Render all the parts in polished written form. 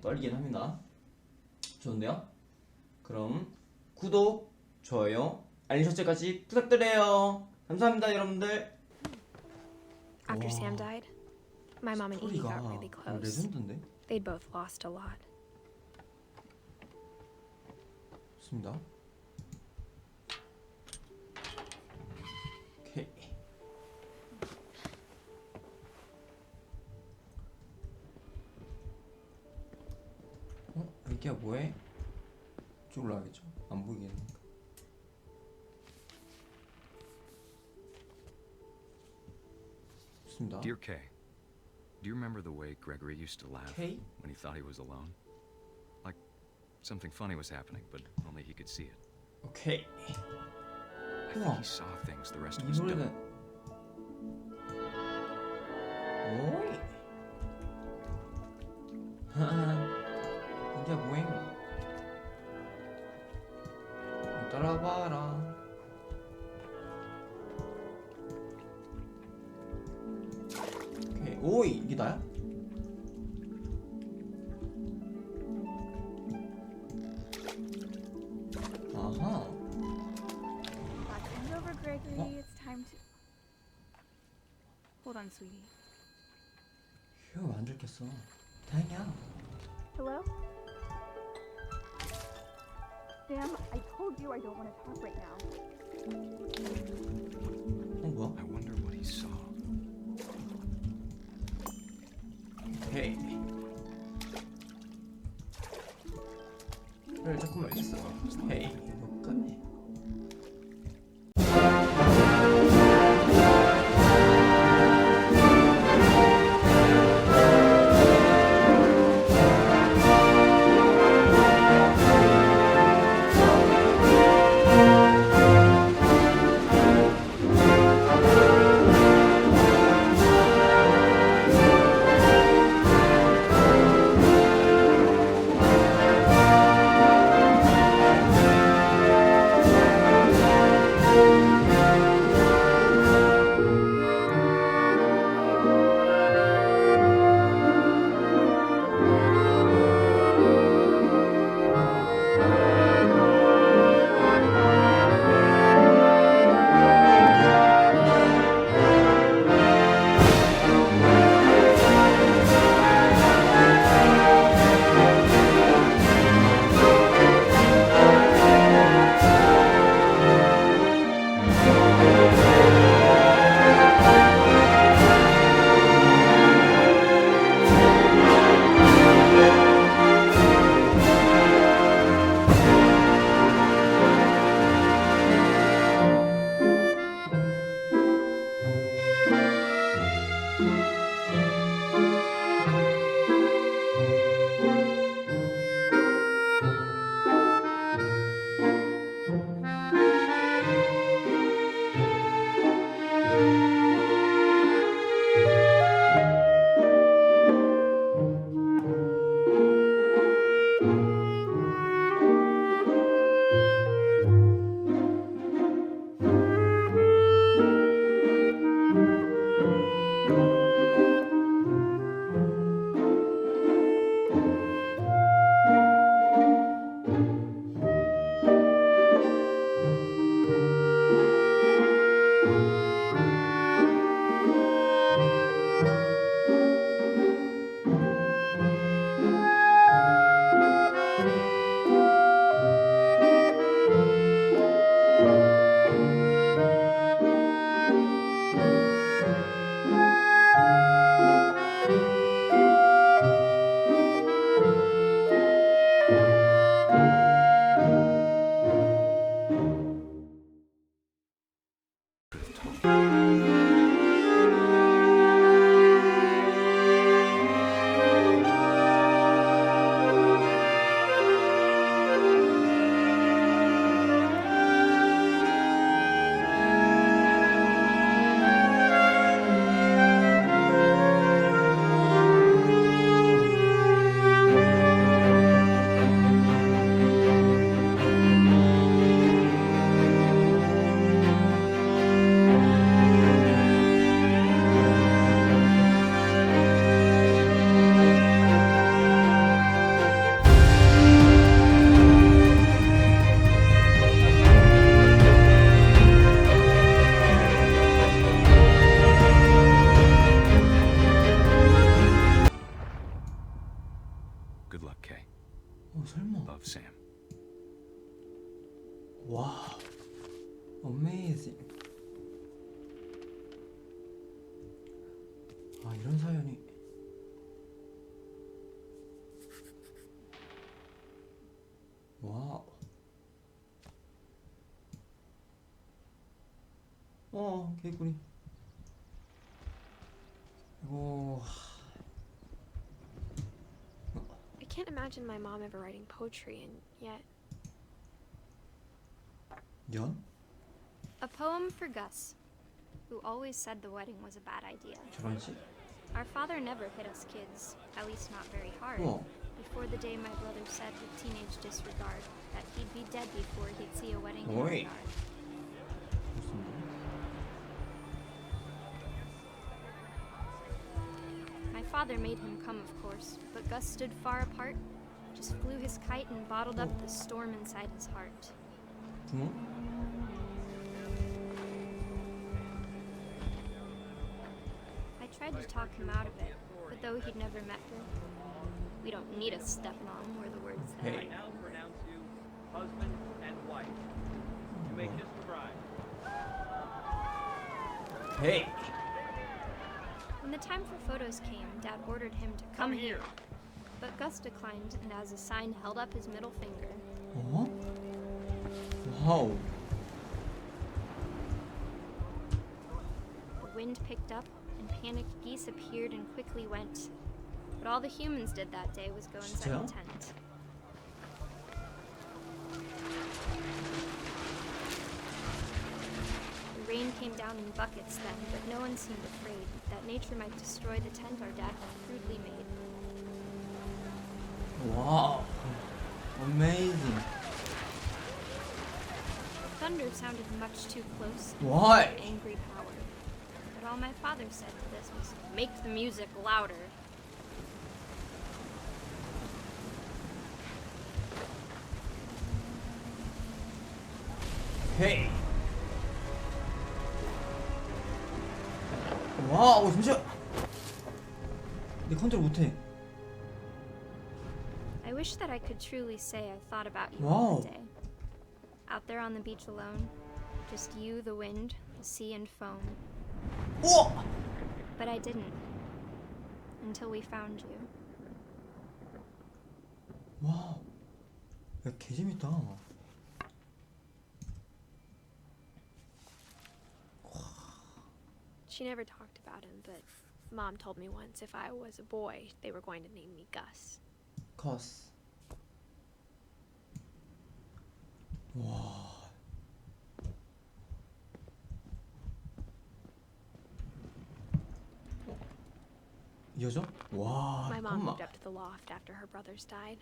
떨리긴 합니다. 좋은데요? 그럼 구독, 좋아요, 알림 설정까지 부탁드려요. 감사합니다, 여러분들. After 와, Sam died, my mom and Edie 스토리가 got really close. 레전드인데? They'd both lost a lot. 좋습니다. 오케이. 여기야 뭐해? 쭉 올라가겠죠? 안 보이겠네. 좋습니다. Dear Kay, do you remember the way Gregory used to laugh Kay? when he thought he was alone? Like something funny was happening, but only he could see it. 오케이. I think he saw things the rest of 이 us 노래는 don't. 오이. 이게 뭐임? 따라봐라. 오케이. 오이 이게 나야? 아하. Back over, Gregory. It's time to. Hold on, sweetie. 휴, 안 들켰어. 다행이야. Hello? Sam, I told you I don't want to talk right now. 뭐야? I wonder what he saw. 오케이. 그래, 조금만 있어. 헤이, 이거까지. Good luck, Kay. 설마. Love, Sam. 와, 어메이징. 아, 이런 사연이. 와우. 개구리. 이거. I can't imagine my mom ever writing poetry, and yet 연? A poem for Gus, who always said the wedding was a bad idea. 결혼식? Our father never hit us kids, at least not very hard. 우와. Before the day my brother said with teenage disregard that he'd be dead before he'd see a wedding in Oi. our yard. My father made him come, of course, but Gus stood far apart, just flew his kite and bottled up the storm inside his heart. 붕어? I tried to talk him out of it, but though he'd never met her, we don't need a stepmom, were the words that Hey. I now pronounce you husband and wife. You may kiss the bride. Hey. When the time for photos came, Dad ordered him to come here. But Gus declined and as a sign held up his middle finger. 어? 와우. The wind picked up and panicked geese appeared and quickly went. But all the humans did that day was go inside 진짜요? the tent. The rain came down in buckets then, but no one seemed afraid that nature might destroy the tent our dad had crudely made. 와우. Amazing. Thunder sounded much too close. Why? An angry power. But all my father said to this was, make the music louder. 헤이. 와우, 잠시만. 내 컨트롤 못해. I wish that I could truly say I thought about you Wow. all that day. Out there on the beach alone, just you, the wind, the sea and foam. 우와. But I didn't. Until we found you. 와우. 야, 개 재밌다. she never talked about him, but Mom told me once if I was a boy, they were going to name me Gus. 커스. 와. 이어져? 와, My mom 잠깐만. moved up to the loft after her brothers died.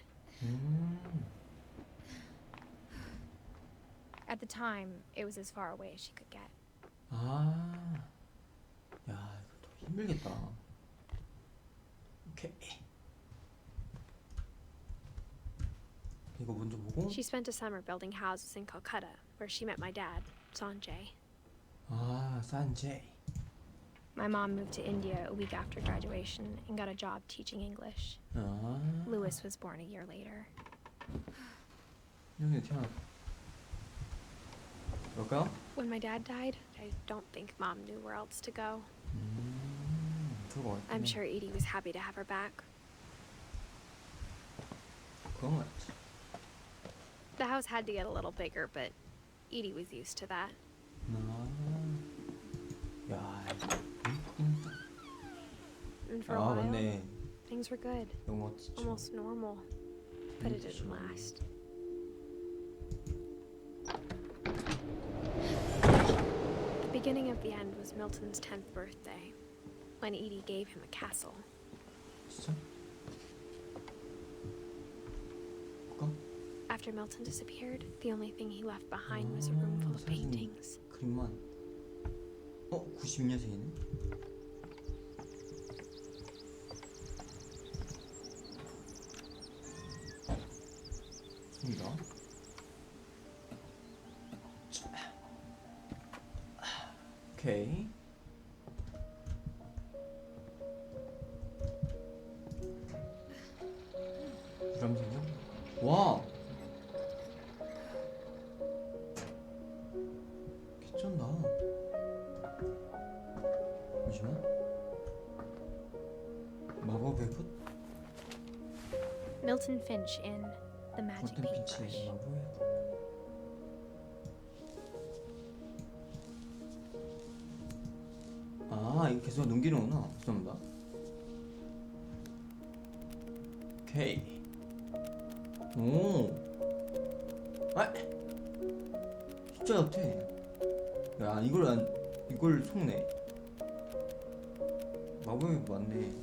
At the time, it was as far away as she could get. 아. 야, 이거 더 힘들겠다. 오케이. 이거 먼저 보고. She spent a summer building houses in Calcutta, where she met my dad, Sanjay. 아, 산제이. My mom moved to India a week after graduation and got a job teaching English. 아. Louis was born a year later. 여기 태어났. 그럴까요? When my dad died, I don't think Mom knew where else to go. 그럴 것 같네. I'm sure Edie was happy to have her back. 그건 맞지. The house had to get a little bigger, but Edie was used to that. 아. 야. And for a 아, while, 맞네. things were good, 너무 멋지죠. almost normal. But it didn't last. The beginning of the end was Milton's 10th birthday, when Edie gave him a castle. 진짜? 볼까? After Milton disappeared, the only thing he left behind was a room full of 사진, paintings. 그림만. 90년생이네? 입니다. 오케이. 드럼색이요? 와! 개쩐다. 잠시만. 마법의 붓? Milton Finch in The Magic 어떤 빛이 Paintbrush. 마법의 붓? 아, 이거 계속 넘기는구나. 죄송합니다. 오케이. 오. 아! 진짜 같아. 야, 이걸 속네. 마법이 맞네.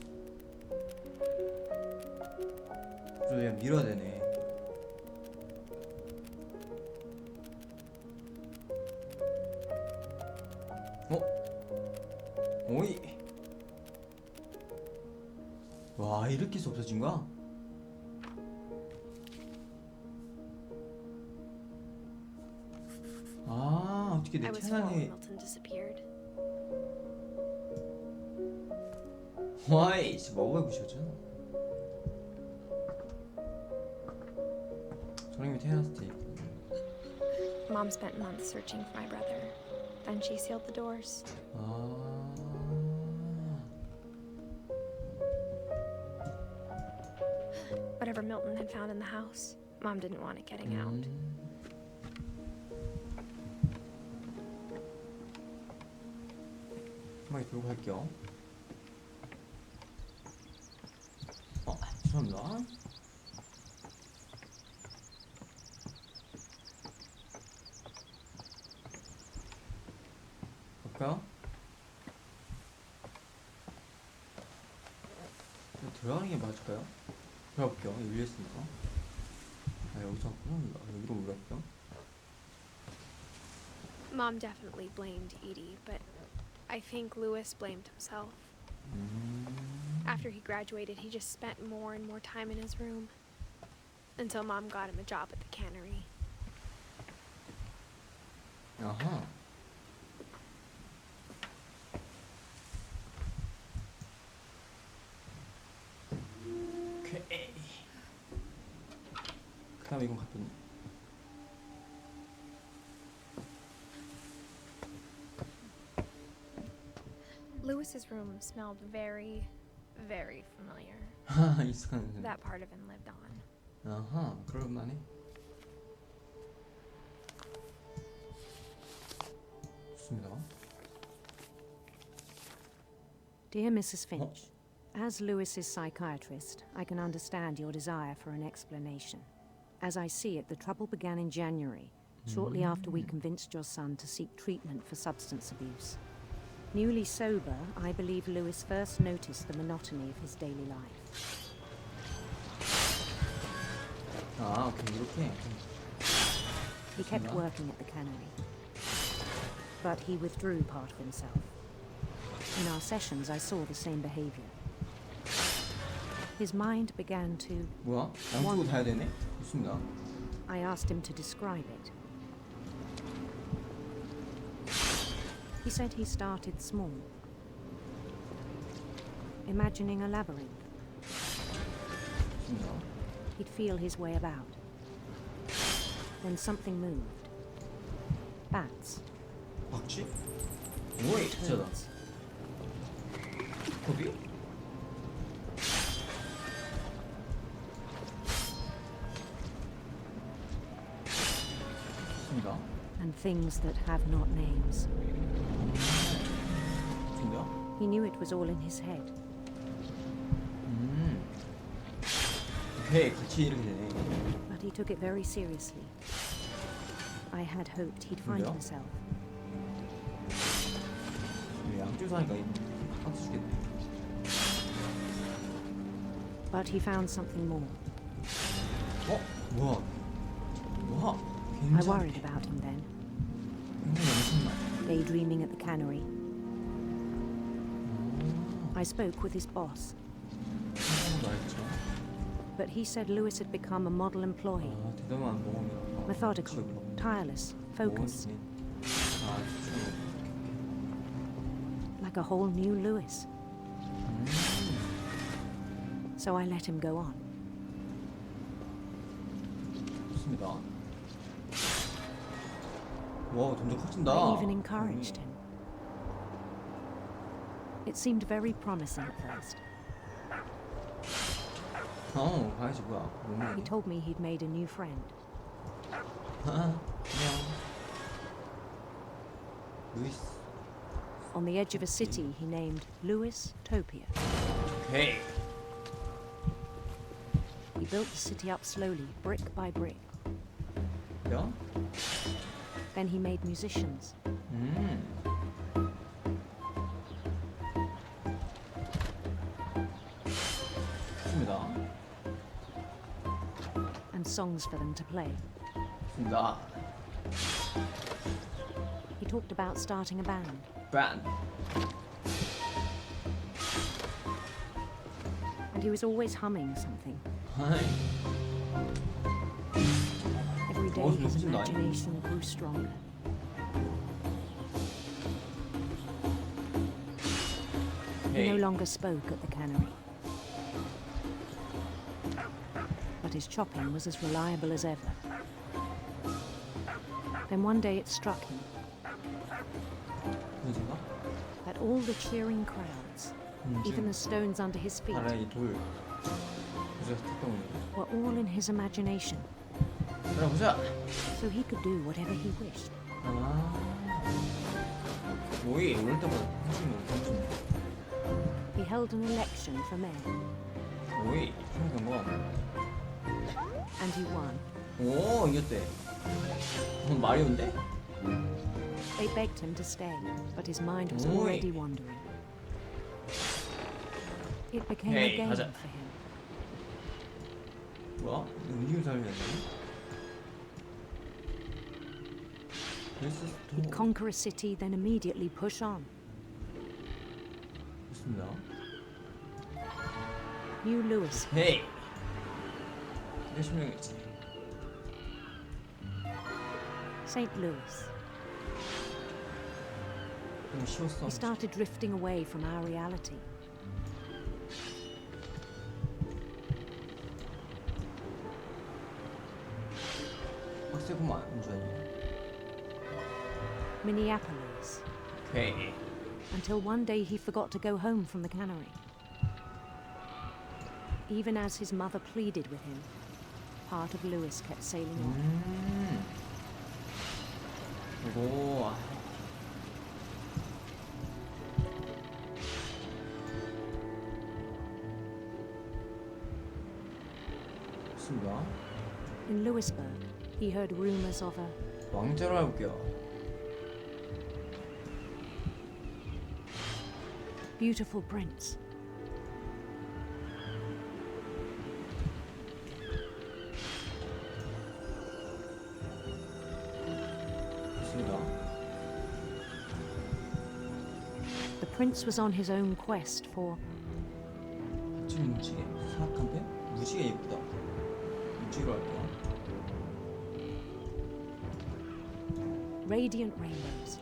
그래서 그냥 밀어야 되네. 오이. 와, 이렇게 해서 없어진 거야? 아, 어떻게 내 I was four when 태산에. Milton disappeared. 와이, 진짜 마법의 붓이었잖아. 선생님이 태어났을 때. Mom spent months searching for my brother. Then she sealed the doors. 아. Whatever Milton had found in the house, Mom didn't want it getting out. 한마디 들고 갈게요. 죄송합니다. 볼까요? 들어가는 게 맞을까요? 들어볼게요. 열렸으니까. 아, 여기서 왔구나. 여기로 올라갈게요. Mom definitely blamed Edie, but I think Lewis blamed himself. After he graduated, he just spent more and more time in his room. Until Mom got him a job at the cannery. 아하. 오케이. 그 다음에 이건 갔더니 Lewis's room smelled very, very familiar. 하, 익숙한 냄새. That part of him lived on. 아하, 그럴만해. 좋습니다. Dear Mrs. Finch, as Lewis's psychiatrist, I can understand your desire for an explanation. As I see it, the trouble began in January, shortly after we convinced your son to seek treatment for substance abuse. Newly sober, I believe Lewis first noticed the monotony of his daily life. 아, 오케이, 이렇게. He kept working at the cannery, but he withdrew part of himself. In our sessions, I saw the same behavior. His mind began to... 뭐야? 양쪽으로 다야 되네? 좋습니다. I asked him to describe it. He said he started small, imagining a labyrinth. 좋습니다. He'd feel his way about. Then something moved. Bats. 박쥐? 오이, 진짜다. Birds. 거기? 좋습니다. And things that have not names. 좋습니다. He knew it was all in his head. 오케이, 같이 이렇게 되네. But he took it very seriously. I had hoped he'd find Yeah. himself. 양쪽에서 하니까 박수 주겠네. But he found something more. 뭐야? 뭐야? I worried about him then, 굉장히 엄청나. daydreaming at the cannery. I spoke with his boss, 알죠. but he said Lewis had become a model employee. 아, 대담한 모험이야. Methodical, tireless, focused, 아, 진짜. like a whole new Lewis. So I let him go on. 좋습니다. 와, 점점 커진다. I even encouraged him. It seemed very promising at first. 강아지 뭐야? He told me he'd made a new friend. 안녕. 루이스. On the edge of a city he named Louis Topia. 오케이. He built the city up slowly, brick by brick. 야? Then he made musicians. 좋습니다. And songs for them to play. 좋습니다. He talked about starting a band. 밴드. And he was always humming something. 하이. Every day Oh, his it's nice. imagination grew stronger. He no Hey. longer spoke at the cannery. But his chopping was as reliable as ever. Then one day it struck him 무슨가? that all the cheering crowds, even the stones under his feet, 아래 이 돌. 무지가 탔던 were all in his imagination, 들어보자. so he could do whatever he wished. 아. 뭐이 오를 때마다 해주는 거. He held an election for mayor, 뭐이 총경과. and he won. 오 이겼대. 마리오인데? They begged him to stay, but his mind was Oi. already wandering. It became Hey, a game 가자. for him. 뭐야? 움직임 살려야 돼. He'd conquer a city, then immediately push on. 좋습니다. New Louis, 헤이. 내 실명이지. St. Louis. 너무 쉬웠어. He started drifting away from our reality. 빡세구만 운전이. Minneapolis. 오케이. Until one day he forgot to go home from the cannery. Even as his mother pleaded with him, part of Louis kept sailing on. 이거 좋습니다. In Louisburg, he heard rumors of a 왕자로 해볼게요. beautiful prince. 좋습니다. The prince was on his own quest for 지금 무지개 사악한데? 무지개 예쁘다. 무지개로 할게요. radiant rainbows.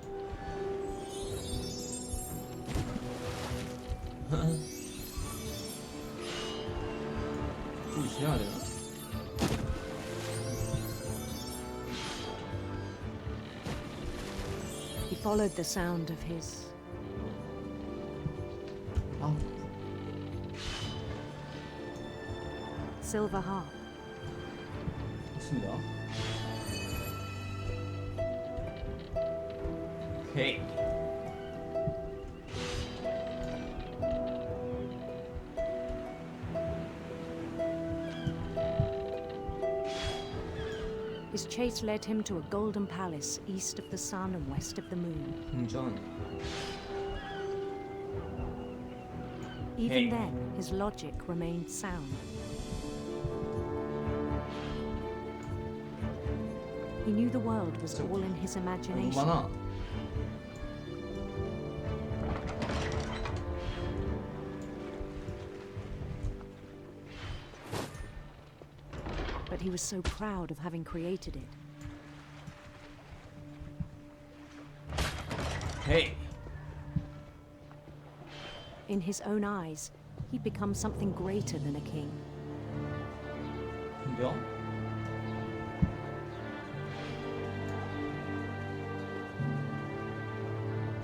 좀 진행해야 되나? He followed the sound of his 아, silver harp. 좋습니다. 오케이. His chase led him to a golden palace east of the sun and west of the moon. 궁전. Even Hey. then, his logic remained sound. He knew the world was all in his 너무 imagination. 많아. But he was so proud of having created it. 헤이. In his own eyes, he'd become something greater than a king. 근데요?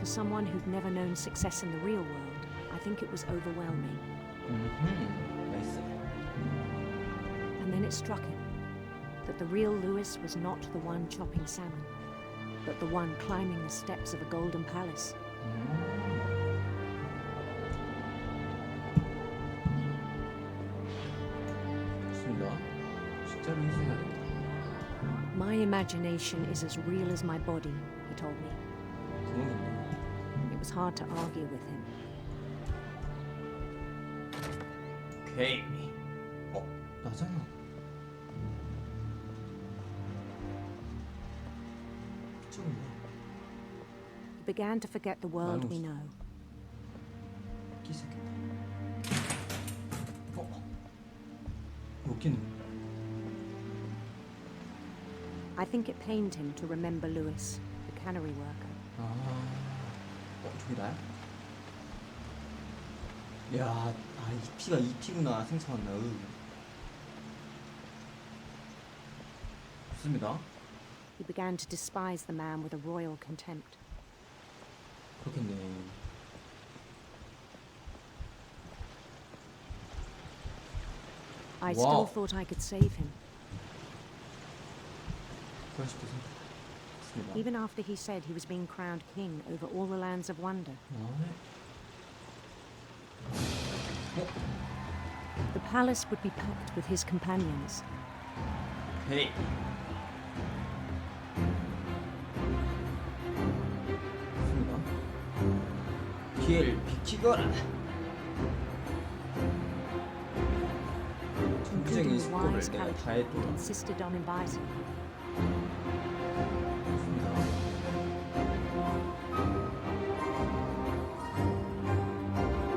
For someone who'd never known success in the real world, I think it was overwhelming. 나이스. And then it struck him that the real Lewis was not the one chopping salmon, but the one climbing the steps of a golden palace. 좋습니다. 진짜로 희생해야 된다. My imagination is as real as my body, he told me. 구멍이 It was hard to argue with him. 있네. 오케이. 나잖아. 그쪽은 He began to forget the world we know. 끼새끼다. 여기는. I think it pained him to remember Lewis, the cannery worker. 저기 나야? 야, 이 피가 이 피구나. 생성한다. 좋습니다. He began to despise the man with a royal contempt. 그렇겠네. I Wow. still thought I could save him, 그런 식으로 생각했습니다. even after he said he was being crowned king over all the lands of wonder. The palace would be packed with his companions. 헤이. 좋습니다. 길 비키거라. 전쟁의 Including 스포를 wise 내가 다 Calico, 해도 insisted on inviting him.